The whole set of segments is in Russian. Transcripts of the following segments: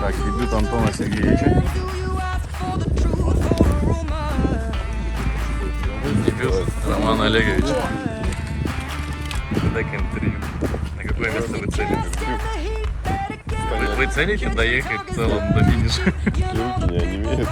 Так, дебют Антона Сергеевича. Дебют Романа Олеговича. Так, интервью. На какое место вы целите? Вы целите доехать в целом до финиша? Руки не онемеют.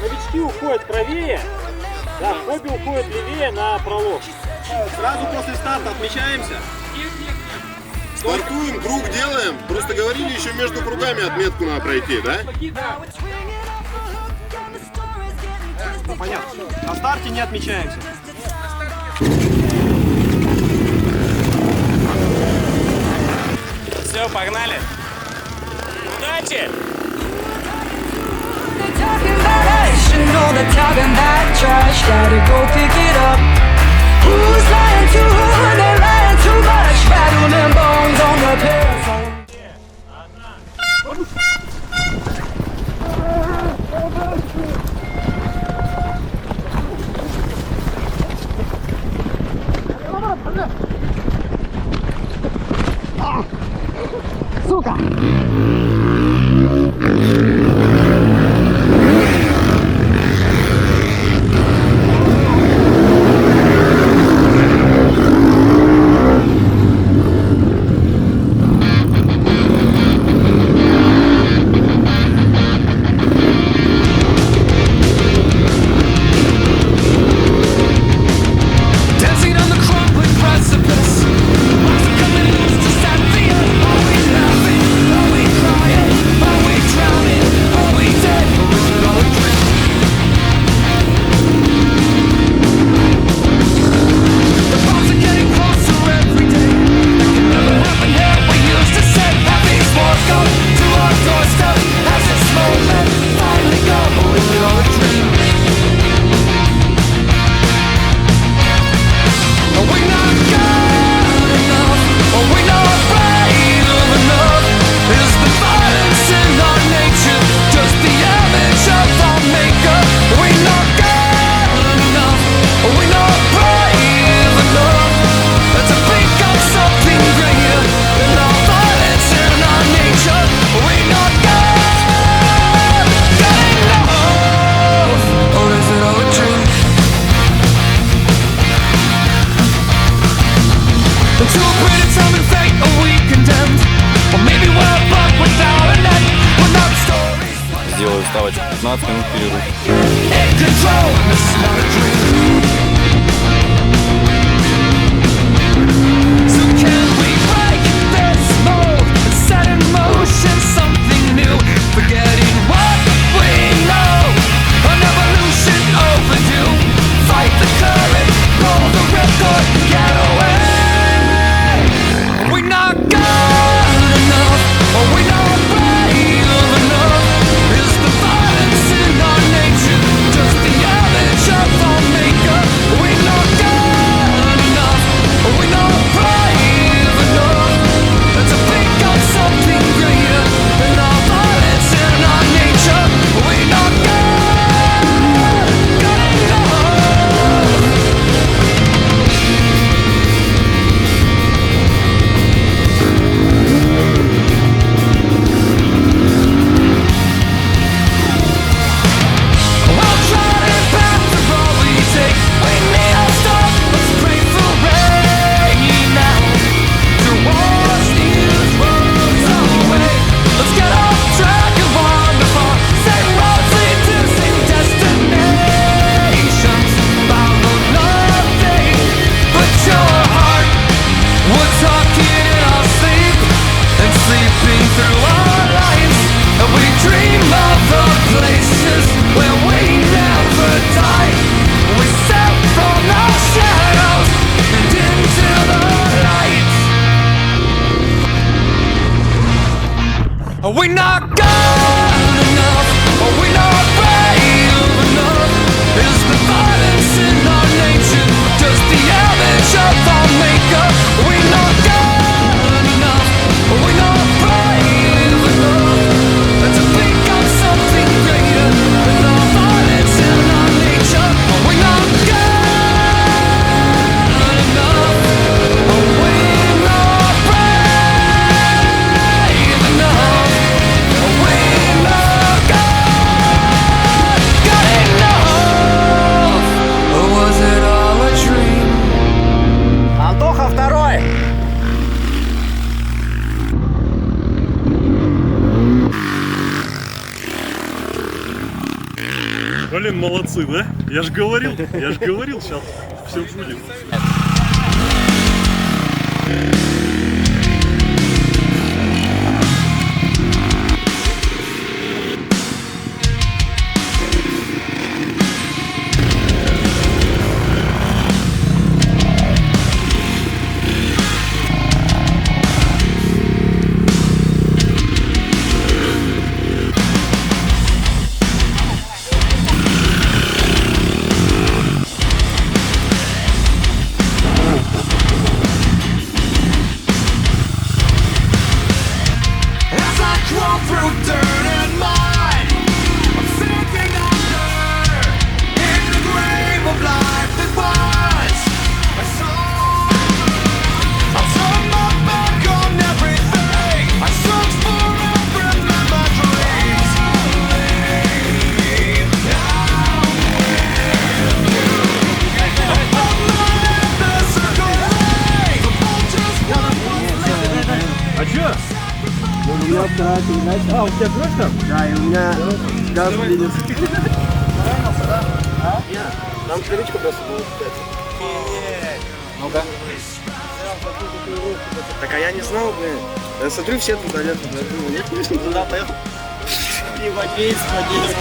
Новички уходят правее, да, хобби уходит левее на пролог. Сразу после старта отмечаемся. Стартуем, круг делаем. Просто говорили, еще между кругами отметку надо пройти, да? Ну, понятно. На старте не отмечаемся. Все, погнали. Удачи! Сделаю ставочку 15 минут перерыв. Just the average of all men. Блин, молодцы, да? Я же говорил, сейчас все будет. У меня вторая передача. А, у тебя кровь там? Да, и у меня газ видит. Поранился, да? А? Нет. Нам крылечко просто было кидать. Ну-ка. Так, а я не знал, блин. Я смотрю, все туда летом. Я думаю, нет, туда поехал. И водить, водить.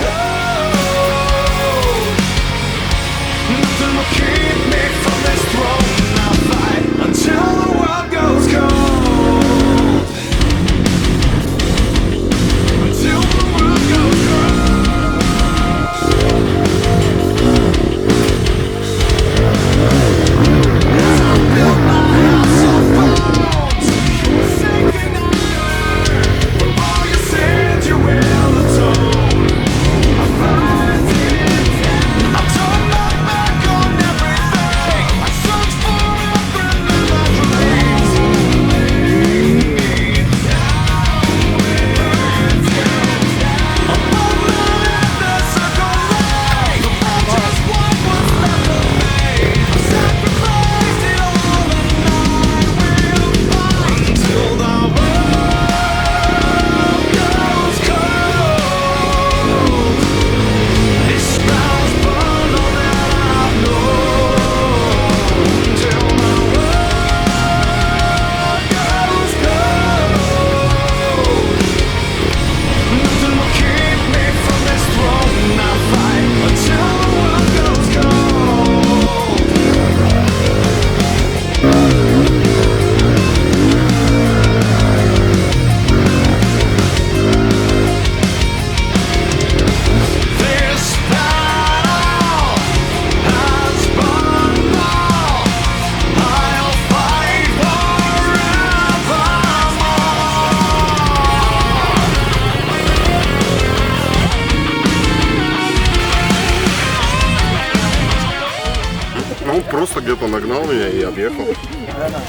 Он просто где-то нагнал меня и объехал.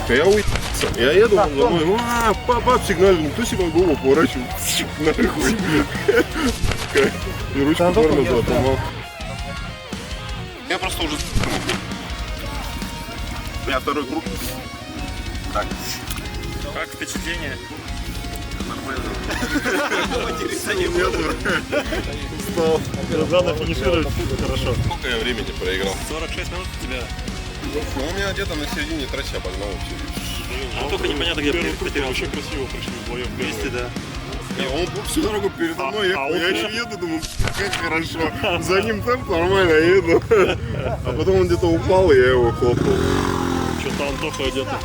Я уехал. Я еду, он за мной, папа, сигналил, ну ты себе голову поворачивай, нахуй. И ручку тормоза отломал. Я просто уже... У меня второй круг. Так. Как впечатление? Устал. Надо финишировать хорошо. Сколько я времени проиграл? 46 минут у тебя. Ну, у меня где-то на середине трассы обогнал все. А только непонятно, где потерял. Очень красиво пришли вдвоем. Вместе, да. Не, он всю дорогу передо мной ехал, я еще еду, думаю, как хорошо. За ним темп нормально еду. А потом он где-то упал, и я его хлопнул. Что-то Антоха где-то.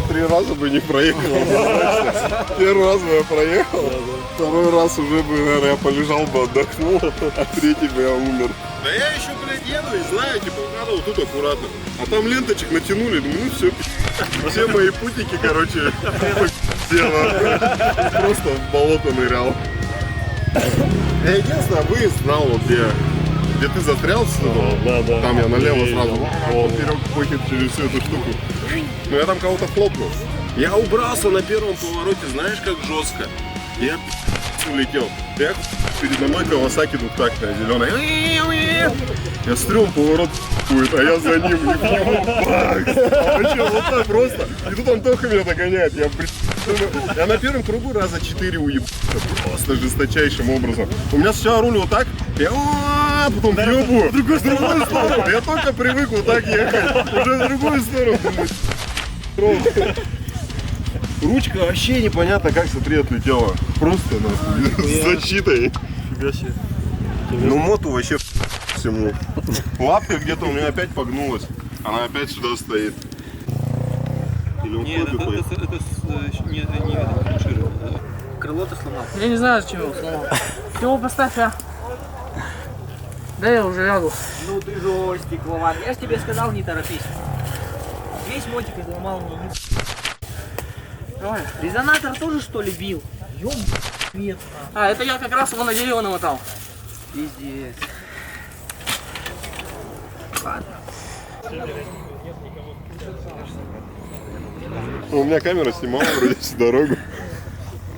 3 раза бы не проехал. Первый раз бы я проехал, второй раз уже бы, наверное, я полежал бы, отдохнул, а третий бы я умер. Да я еще, блядь, еду и знаю, типа, надо вот тут аккуратно. А там ленточек натянули, думаю, ну все, все мои путники, короче, просто в болото нырял. Я единственное, выезд знал, вот где ты застрял, Да. там я налево сразу, поперек похит через всю эту штуку. Но я там кого-то хлопнул. Я убрался на первом повороте, знаешь, как жестко. Я улетел. Я передо мной Кавасаки двухтактная, зеленая. Я смотрю, он поворот будет, а я за ним, и в него бакс. А вообще вот так просто. И тут Антоха меня догоняет. Я на первом кругу раза 4 уебался. Просто жесточайшим образом. У меня сначала руль вот так, я потом ебу в другую сторону. Я только привык вот так ехать. Уже в другую сторону. Ручка вообще непонятно как, смотри, отлетела. Просто с защитой. Фига себе. Ну моту вообще всему. Лапка где-то у меня опять погнулась. Она опять сюда стоит. Или он Нет, это не шире. Крыло ты сломал? Я не знаю, зачем его сломал. Его поставь, а. Да я уже лягу. Ну ты жестик, Вован. Я ж тебе сказал, не торопись. Весь мотик изломал мне. Давай. Резонатор тоже что ли бил? Нет. А, это я как раз его на дерево намотал. Пиздец. Ладно. У меня камера снимала вроде всю дорогу.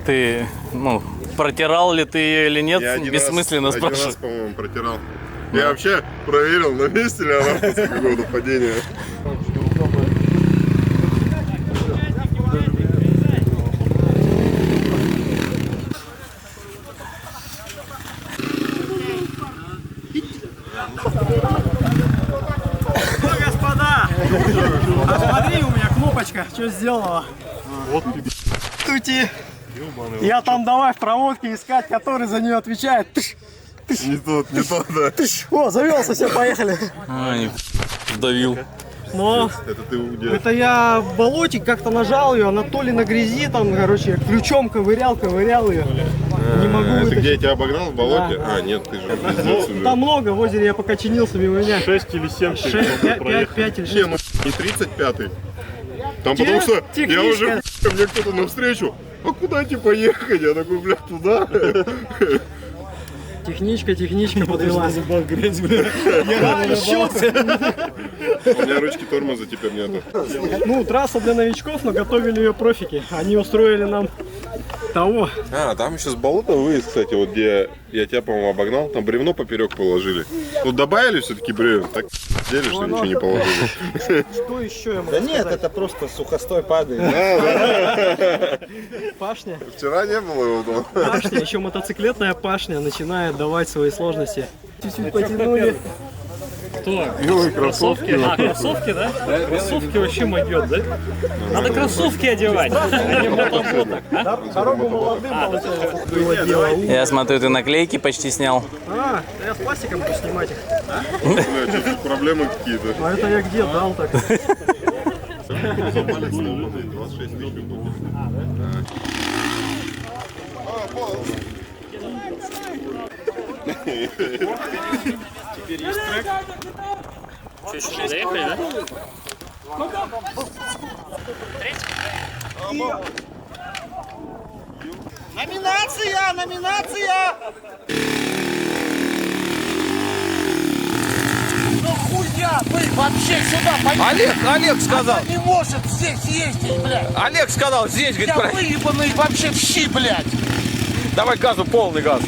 Ты, протирал ли ты ее или нет, Я один бессмысленно раз, спрашивать. по-моему, протирал. Я вообще проверил, на месте ли она после какого-то падения. Господа! А смотри, у меня кнопочка, что сделала? Вот Тути! Я там давай в проводке искать, который за нее отвечает. Не тот, да. О, завелся, все, поехали. Давил. Но Это ты удел. это я в болотик как-то нажал ее, она то ли на грязи там, короче, ключом ковырял ее. Не могу Это вытащить. где я тебя обогнал в болоте? Да. А, нет, ты же пиздец уже. Там много, в озере я пока чинился мимо меня. 6 или 7 ты 5 или 6. Не, ну не 35-й. Там потому что я техничка. уже, мне кто-то навстречу, а куда типа ехать? Я такой, блядь, туда. Техничка подвела. У меня ручки тормоза теперь нету. Ну, трасса для новичков, но готовили ее профики. Они устроили нам того. А, там еще с болота выезд, кстати, вот где я тебя, по-моему, обогнал, там бревно поперек положили. Тут добавили все-таки бревен, так делали, что ничего не положили. Что еще я могу Да нет, сказать? это просто сухостой падает. Пашня. Вчера не было его дома. Пашня, еще мотоциклетная пашня начинает давать свои сложности. Чуть-чуть потянули. Кроссовки? А, кроссовки, да? Кроссовки вообще могет, да? Надо кроссовки одевать, а не мотоботок, а? Дорогу молодым, получается, было дело. Я смотрю, ты наклейки почти снял. А, я с пластиком буду снимать их. Бля, чуть-чуть проблемы какие-то. А это я где дал так? 26 тысяч выходит. Что, еще не заехали, да? Номинация! Ну хуя вы вообще сюда поедете? Олег сказал. Она не может здесь ездить, блядь. Олег сказал, здесь, Я выебанный вообще в щи, блядь. давай газу, полный газ.